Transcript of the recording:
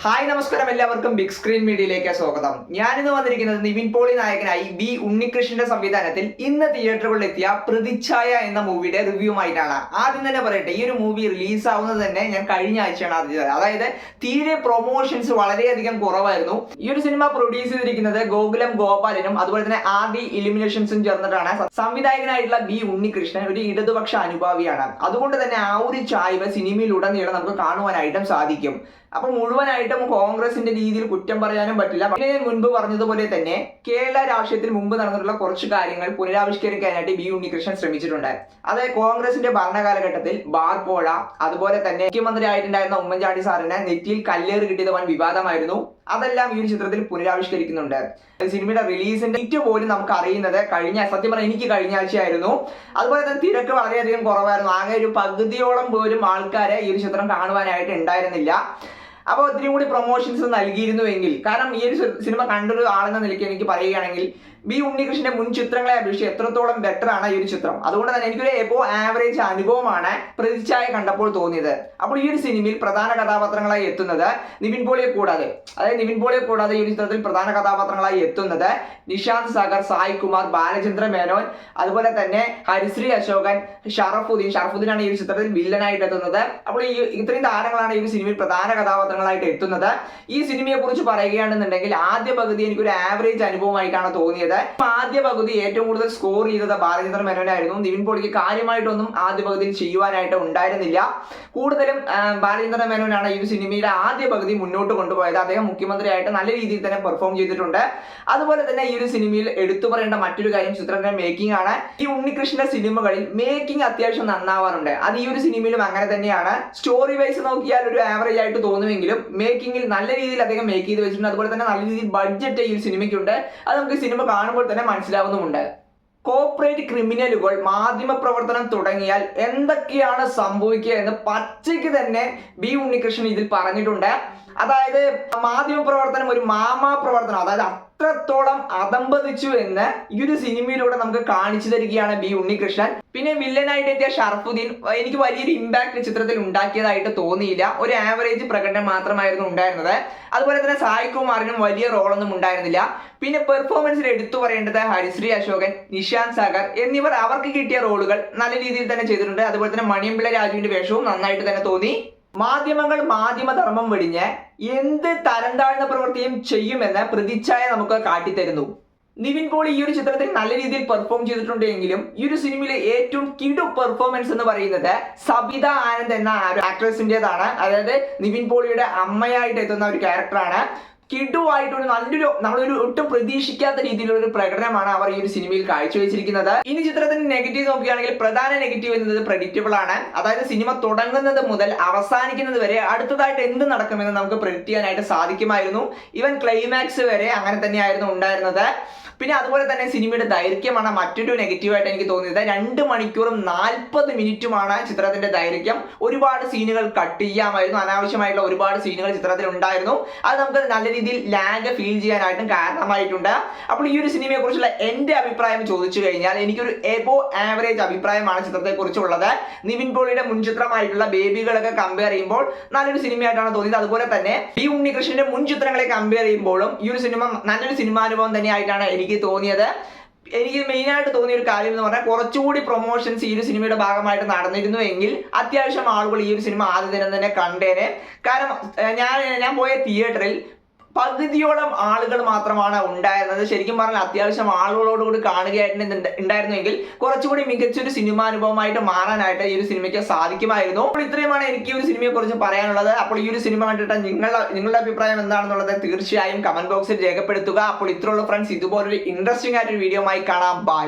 Hi നമസ്കാരം, എല്ലാവർക്കും big screen മീഡിയയിലേക്ക് സ്വാഗതം. ഞാനിന്ന് വന്നിരിക്കുന്നത് നിവിൻ പോളി നായകനായി ബി ഉണ്ണികൃഷ്ണന്റെ സംവിധാനത്തിൽ ഇന്ന് തിയേറ്ററുകളിൽ എത്തിയ പ്രതിച്ഛായ എന്ന മൂവിയുടെ റിവ്യൂമായിട്ടാണ്. ആദ്യം തന്നെ പറയട്ടെ, ഈ ഒരു മൂവി റിലീസ് ആവുന്നത് തന്നെ ഞാൻ കഴിഞ്ഞ ആഴ്ചയാണ് അറിഞ്ഞത്. അതായത് തീരെ പ്രൊമോഷൻസ് വളരെയധികം കുറവായിരുന്നു. ഈ ഒരു സിനിമ പ്രൊഡ്യൂസ് ചെയ്തിരിക്കുന്നത് ഗോകുലം ഗോപാലനും അതുപോലെ തന്നെ ആദി ഇലിമിനേഷൻസും ചേർന്നിട്ടാണ്. സംവിധായകനായിട്ടുള്ള ബി ഉണ്ണികൃഷ്ണൻ ഒരു ഇടതുപക്ഷ അനുഭാവിയാണ്. അതുകൊണ്ട് തന്നെ ആ ഒരു ചായ്വ് സിനിമയിലുടനീളം നമുക്ക് കാണുവാനായിട്ടും സാധിക്കും. അപ്പൊ മുഴുവനായിട്ടും കോൺഗ്രസിന്റെ രീതിയിൽ കുറ്റം പറയാനും പറ്റില്ല. പിന്നെ ഞാൻ മുൻപ് പറഞ്ഞതുപോലെ തന്നെ കേരള രാഷ്ട്രീയത്തിൽ മുമ്പ് നടന്നിട്ടുള്ള കുറച്ച് കാര്യങ്ങൾ പുനരാവിഷ്കരിക്കാനായിട്ട് ബി ഉണ്ണികൃഷ്ണൻ ശ്രമിച്ചിട്ടുണ്ട്. അതായത് കോൺഗ്രസിന്റെ ഭരണകാലഘട്ടത്തിൽ ബാർക്കോഴ, അതുപോലെ തന്നെ മുഖ്യമന്ത്രി ആയിട്ടുണ്ടായിരുന്ന ഉമ്മൻചാണ്ടി സാറിന് നെറ്റിയിൽ കല്ലേറ് കിട്ടിയത് വൻ വിവാദമായിരുന്നു. അതെല്ലാം ഈ ഒരു ചിത്രത്തിൽ പുനരാവിഷ്കരിക്കുന്നുണ്ട്. സിനിമയുടെ റിലീസിന്റെ ഡേറ്റ് പോലും നമുക്ക് അറിയുന്നത് സത്യം പറഞ്ഞാൽ എനിക്ക് കഴിഞ്ഞ ആഴ്ചയായിരുന്നു. അതുപോലെ തന്നെ തിരക്ക് വളരെയധികം കുറവായിരുന്നു. ആകെ ഒരു പകുതിയോളം പോലും ആൾക്കാരെ ഈ ഒരു ചിത്രം കാണുവാനായിട്ട് ഉണ്ടായിരുന്നില്ല. അപ്പോൾ ഒത്തിരി കൂടി പ്രൊമോഷൻസ് നൽകിയിരുന്നുവെങ്കിൽ, കാരണം ഈ ഒരു സിനിമ കണ്ടൊരു ആളെന്ന നിലയ്ക്ക് എനിക്ക് പറയുകയാണെങ്കിൽ ബി ഉണ്ണികൃഷ്ണന്റെ മുൻ ചിത്രങ്ങളെ അപേക്ഷിച്ച് എത്രത്തോളം ബെറ്റർ ആണ് ഈ ഒരു ചിത്രം. അതുകൊണ്ട് തന്നെ എനിക്കൊരു എബോ ആവറേജ് അനുഭവമാണ് പ്രതിച്ഛായ കണ്ടപ്പോൾ തോന്നിയത്. അപ്പോൾ ഈ ഒരു സിനിമയിൽ പ്രധാന കഥാപാത്രങ്ങളായി എത്തുന്നത് നിവിൻ പോളിയെ കൂടാതെ ഈ ഒരു ചിത്രത്തിൽ പ്രധാന കഥാപാത്രങ്ങളായി എത്തുന്നത് നിഷാന്ത് സാഗർ, സായ് കുമാർ, ബാലചന്ദ്ര മേനോൻ, അതുപോലെ തന്നെ ഹരിശ്രീ അശോകൻ, ഷറഫുദ്ദീനാണ് ഈ ഒരു ചിത്രത്തിൽ വില്ലനായിട്ട് എത്തുന്നത്. അപ്പോൾ ഇത്രയും താരങ്ങളാണ് ഈ ഒരു സിനിമയിൽ പ്രധാന കഥാപാത്രങ്ങളായിട്ട് എത്തുന്നത്. ഈ സിനിമയെ കുറിച്ച് പറയുകയാണെന്നുണ്ടെങ്കിൽ ആദ്യ പകുതി എനിക്കൊരു ആവറേജ് അനുഭവമായിട്ടാണ് തോന്നിയത്. ആദ്യ പകുതി ഏറ്റവും കൂടുതൽ സ്കോർ ചെയ്തത് ബാലചന്ദ്ര മേനോനായിരുന്നു. നിവിൻ പോളിക്ക് കാര്യമായിട്ടൊന്നും ആദ്യ പകുതിയിൽ ചെയ്യുവാനായിട്ട് ഉണ്ടായിരുന്നില്ല. കൂടുതലും ബാലചന്ദ്ര മേനോനാണ് ഈ സിനിമയുടെ ആദ്യ പകുതി മുന്നോട്ട് കൊണ്ടുപോയത്. അദ്ദേഹം മുഖ്യമന്ത്രിയായിട്ട് നല്ല രീതിയിൽ തന്നെ പെർഫോം ചെയ്തിട്ടുണ്ട്. അതുപോലെ തന്നെ ഈ ഒരു സിനിമയിൽ എടുത്തു പറയേണ്ട മറ്റൊരു കാര്യം ചിത്രത്തിന്റെ മേക്കിംഗ് ആണ്. ഈ ഉണ്ണികൃഷ്ണന്റെ സിനിമകളിൽ മേക്കിംഗ് അത്യാവശ്യം നന്നാവാറുണ്ട്. അത് ഈ ഒരു സിനിമയിലും അങ്ങനെ തന്നെയാണ്. സ്റ്റോറി വൈസ് നോക്കിയാൽ ഒരു ആവറേജ് ആയിട്ട് തോന്നുമെങ്കിലും മേക്കിംഗിൽ നല്ല രീതിയിൽ അദ്ദേഹം മേക്ക് ചെയ്ത് വെച്ചിട്ടുണ്ട്. അതുപോലെ തന്നെ നല്ല രീതിയിൽ ബഡ്ജറ്റ് ഈ ഒരു സിനിമയ്ക്കുണ്ട്. അത് നമുക്ക് സിനിമ കാണുമ്പോൾ തന്നെ മനസ്സിലാവുന്നുമുണ്ട്. കോർപ്പറേറ്റ് ക്രിമിനലുകൾ മാധ്യമ പ്രവർത്തനം തുടങ്ങിയാൽ എന്തൊക്കെയാണ് സംഭവിക്കുക എന്ന് പച്ചയ്ക്ക് തന്നെ ബി ഉണ്ണികൃഷ്ണൻ ഇതിൽ പറഞ്ഞിട്ടുണ്ട്. അതായത് മാധ്യമ പ്രവർത്തനം ഒരു മാമാ പ്രവർത്തനം, അതായത് അത്രത്തോളം അധംപതിച്ചു എന്ന് ഈ ഒരു സിനിമയിലൂടെ നമുക്ക് കാണിച്ചു തരികയാണ് ബി ഉണ്ണികൃഷ്ണൻ. പിന്നെ വില്ലനായിട്ട് എത്തിയ ഷറഫുദ്ദീൻ എനിക്ക് വലിയൊരു ഇമ്പാക്ട് ചിത്രത്തിൽ ഉണ്ടാക്കിയതായിട്ട് തോന്നിയില്ല. ഒരു ആവറേജ് പ്രകടനം മാത്രമായിരുന്നു ഉണ്ടായിരുന്നത്. അതുപോലെ തന്നെ സായ് കുമാറിനും വലിയ റോളൊന്നും ഉണ്ടായിരുന്നില്ല. പിന്നെ പെർഫോമൻസിൽ എടുത്തു പറയേണ്ടത് ഹരിശ്രീ അശോകൻ, നിഷാന്ത് സാഗർ എന്നിവർ അവർക്ക് കിട്ടിയ റോളുകൾ നല്ല രീതിയിൽ തന്നെ ചെയ്തിട്ടുണ്ട്. അതുപോലെ തന്നെ മണിയമ്പിള്ള രാജുവിന്റെ വേഷവും നന്നായിട്ട് തന്നെ തോന്നി. മാധ്യമങ്ങൾ മാധ്യമധർമ്മം വെടിഞ്ഞ് എന്ത് തരം താഴ്ന്ന പ്രവൃത്തിയും ചെയ്യുമെന്ന് പ്രതിച്ഛായ നമുക്ക് കാട്ടിത്തരുന്നു. നിവിൻ പോളി ഈ ഒരു ചിത്രത്തിൽ നല്ല രീതിയിൽ പെർഫോം ചെയ്തിട്ടുണ്ടെങ്കിലും ഈ ഒരു സിനിമയിലെ ഏറ്റവും കിടു പെർഫോമൻസ് എന്ന് പറയുന്നത് സബിത ആനന്ദ് എന്ന ആക്ട്രസിൻ്റെതാണ്. അതായത് നിവിൻ പോളിയുടെ അമ്മയായിട്ട് എത്തുന്ന ഒരു ക്യാരക്ടറാണ്. കിടുവായിട്ടൊരു നമ്മളൊരു ഒട്ടും പ്രതീക്ഷിക്കാത്ത രീതിയിലുള്ള ഒരു പ്രകടനമാണ് അവർ ഈ ഒരു സിനിമയിൽ കാഴ്ചവെച്ചിരിക്കുന്നത്. ഇനി ചിത്രത്തിന്റെ നെഗറ്റീവ് നോക്കുകയാണെങ്കിൽ പ്രധാന നെഗറ്റീവ് എന്നത് പ്രഡിക്റ്റബിൾ ആണ്. അതായത് സിനിമ തുടങ്ങുന്നത് മുതൽ അവസാനിക്കുന്നത് വരെ അടുത്തതായിട്ട് എന്ത് നടക്കുമെന്ന് നമുക്ക് പ്രെഡിക്റ്റ് ചെയ്യാനായിട്ട് സാധിക്കുമായിരുന്നു. ഈവൻ ക്ലൈമാക്സ് വരെ അങ്ങനെ തന്നെയായിരുന്നു ഉണ്ടായിരുന്നത്. പിന്നെ അതുപോലെ തന്നെ സിനിമയുടെ ദൈർഘ്യമാണ് മറ്റൊരു നെഗറ്റീവായിട്ട് എനിക്ക് തോന്നിയത്. 2 മണിക്കൂറും 40 മിനിറ്റുമാണ് ചിത്രത്തിന്റെ ദൈർഘ്യം. ഒരുപാട് സീനുകൾ കട്ട് ചെയ്യാമായിരുന്നു. അനാവശ്യമായിട്ടുള്ള ഒരുപാട് സീനുകൾ ചിത്രത്തിൽ ഉണ്ടായിരുന്നു. അത് നമുക്ക് നല്ല രീതിയിൽ ലാഗ് ഫീൽ ചെയ്യാനായിട്ടും കാരണമായിട്ടുണ്ട്. അപ്പോൾ ഈ ഒരു സിനിമയെ കുറിച്ചുള്ള എന്റെ അഭിപ്രായം ചോദിച്ചു കഴിഞ്ഞാൽ എനിക്കൊരു എബോ ആവറേജ് അഭിപ്രായമാണ് ചിത്രത്തെ കുറിച്ചുള്ളത്. നിവിൻ പോളിയുടെ മുൻ ചിത്രമായിട്ടുള്ള ബേബികളൊക്കെ കമ്പയർ ചെയ്യുമ്പോൾ നല്ലൊരു സിനിമയായിട്ടാണ് തോന്നിയത്. അതുപോലെ തന്നെ ഈ ഉണ്ണികൃഷ്ണന്റെ മുൻ ചിത്രങ്ങളെ കമ്പയർ ചെയ്യുമ്പോഴും ഈ ഒരു സിനിമ നല്ലൊരു സിനിമാനുഭവം തന്നെയായിട്ടാണ് എനിക്ക് തോന്നിയത്. എനിക്ക് മെയിനായിട്ട് തോന്നിയ ഒരു കാര്യം എന്ന് പറഞ്ഞാൽ കുറച്ചുകൂടി പ്രൊമോഷൻസ് ഈ ഒരു സിനിമയുടെ ഭാഗമായിട്ട് നടന്നിരുന്നു എങ്കിൽ അത്യാവശ്യം ആളുകൾ ഈ ഒരു സിനിമ ആദ്യ ദിനം തന്നെ കണ്ടേനെ. കാരണം ഞാൻ പോയ തിയേറ്ററിൽ പകുതിയോളം ആളുകൾ മാത്രമാണ് ഉണ്ടായിരുന്നത്. ശരിക്കും പറഞ്ഞാൽ അത്യാവശ്യം ആളുകളോടുകൂടി കാണുകയായിട്ട് ഉണ്ടായിരുന്നെങ്കിൽ കുറച്ചുകൂടി മികച്ചൊരു സിനിമാനുഭവമായിട്ട് മാറാനായിട്ട് ഈ ഒരു സിനിമയ്ക്ക് സാധിക്കുമായിരുന്നു. അപ്പോൾ ഇത്രയുമാണ് എനിക്ക് ഈ ഒരു സിനിമയെ കുറിച്ച് പറയാനുള്ളത്. അപ്പോൾ ഈ ഒരു സിനിമ കണ്ടിട്ട് നിങ്ങളുടെ അഭിപ്രായം എന്താണെന്നുള്ളത് തീർച്ചയായും കമന്റ് ബോക്സിൽ രേഖപ്പെടുത്തുക. അപ്പോൾ ഇത്രയുള്ള ഫ്രണ്ട്സ്, ഇതുപോലൊരു ഇൻട്രസ്റ്റിംഗ് ആയിട്ടൊരു വീഡിയോ ആയി കാണാം. ബൈ.